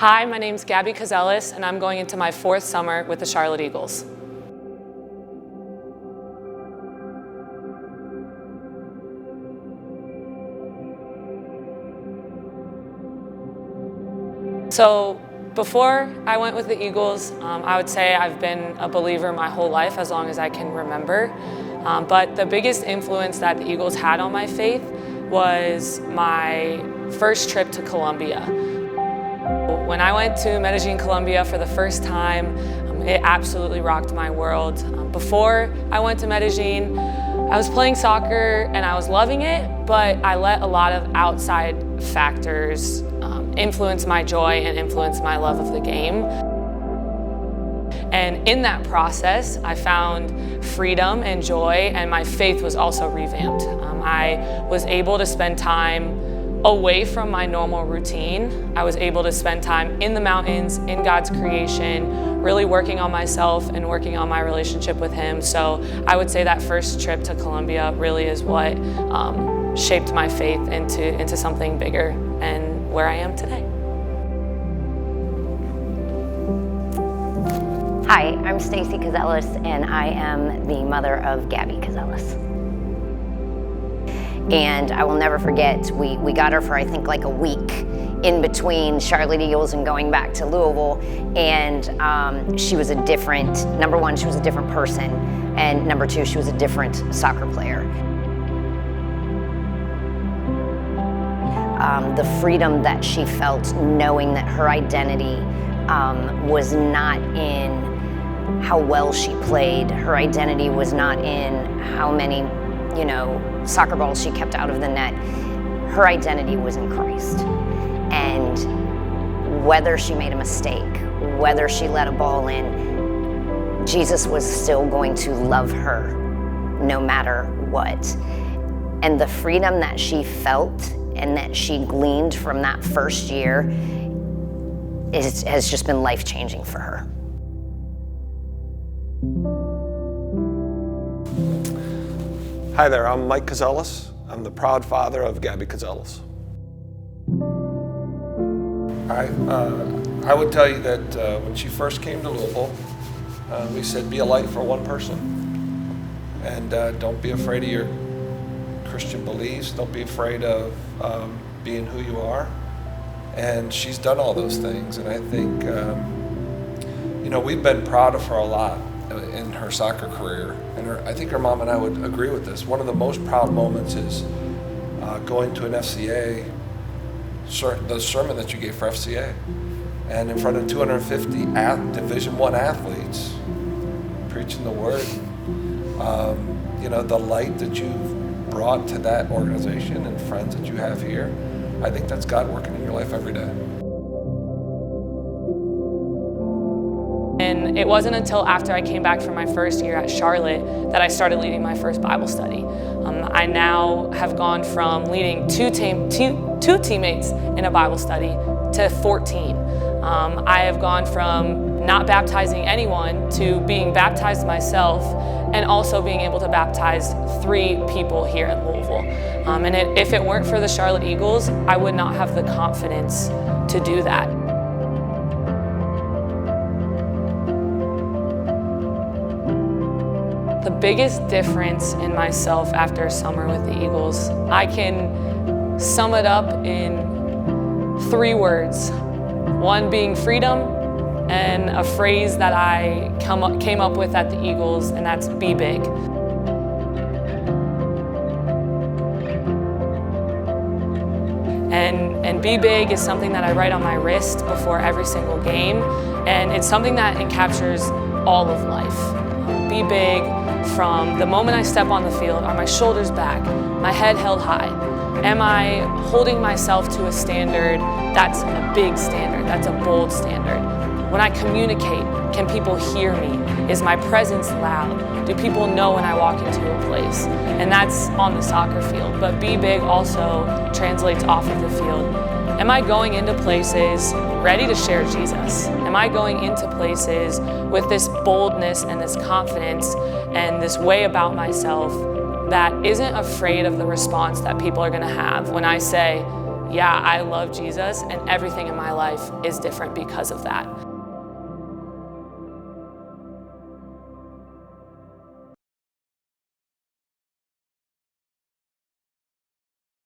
Hi, my name's Gabby and I'm going into my 4th summer with the Charlotte Eagles. So before I went with the Eagles, I would say I've been a believer my whole life, as long as I can remember. But the biggest influence that the Eagles had on my faith was my first trip to Colombia. When I went to Medellin, Colombia for the first time, it absolutely rocked my world. Before I went to Medellin, I was playing soccer and I was loving it, but I let a lot of outside factors influence my joy and influence my love of the game. And in that process, I found freedom and joy, and my faith was also revamped. I was able to spend time away from my normal routine. I was able to spend time in the mountains, in God's creation, really working on myself and working on my relationship with Him. So I would say that first trip to Colombia really is what shaped my faith into something bigger and where I am today. Hi, I'm Stacy Cazellas, and I am the mother of Gabby Cazellas. And I will never forget, we got her for I think like a week in between Charlotte Eagles and going back to Louisville, and she was a different, number one, she was a different person, and number two, she was a different soccer player. The freedom that she felt knowing that her identity was not in how well she played. Her identity was not in how many, soccer balls she kept out of the net. Her identity was in Christ. And whether she made a mistake, whether she let a ball in, Jesus was still going to love her no matter what. And the freedom that she felt and that she gleaned from that first year has just been life-changing for her. Hi there, I'm Mike Cazellas. I'm the proud father of Gabby Cazellas. I would tell you that when she first came to Louisville, we said be a light for one person. And don't be afraid of your Christian beliefs. Don't be afraid of being who you are. And she's done all those things. And I think, we've been proud of her a lot in her soccer career. And I think her mom and I would agree with this. One of the most proud moments is going to an FCA, the sermon that you gave for FCA. And in front of 250 Division I athletes, preaching the word. The light that you've brought to that organization and friends that you have here, I think that's God working in your life every day. And it wasn't until after I came back from my first year at Charlotte that I started leading my first Bible study. I now have gone from leading two teammates in a Bible study to 14. I have gone from not baptizing anyone to being baptized myself, and also being able to baptize 3 people here in Louisville. If it weren't for the Charlotte Eagles, I would not have the confidence to do that. The biggest difference in myself after a summer with the Eagles, I can sum it up in 3 words. One being freedom, and a phrase that I came up with at the Eagles, and that's be big. And be big is something that I write on my wrist before every single game, and it's something that encaptures all of life. Be big from the moment I step on the field. Are my shoulders back? My head held high? Am I holding myself to a standard that's a big standard, that's a bold standard? When I communicate, can people hear me? Is my presence loud? Do people know when I walk into a place? And that's on the soccer field, but be big also translates off of the field. Am I going into places ready to share Jesus? Am I going into places with this boldness and this confidence and this way about myself that isn't afraid of the response that people are gonna have when I say, yeah, I love Jesus and everything in my life is different because of that.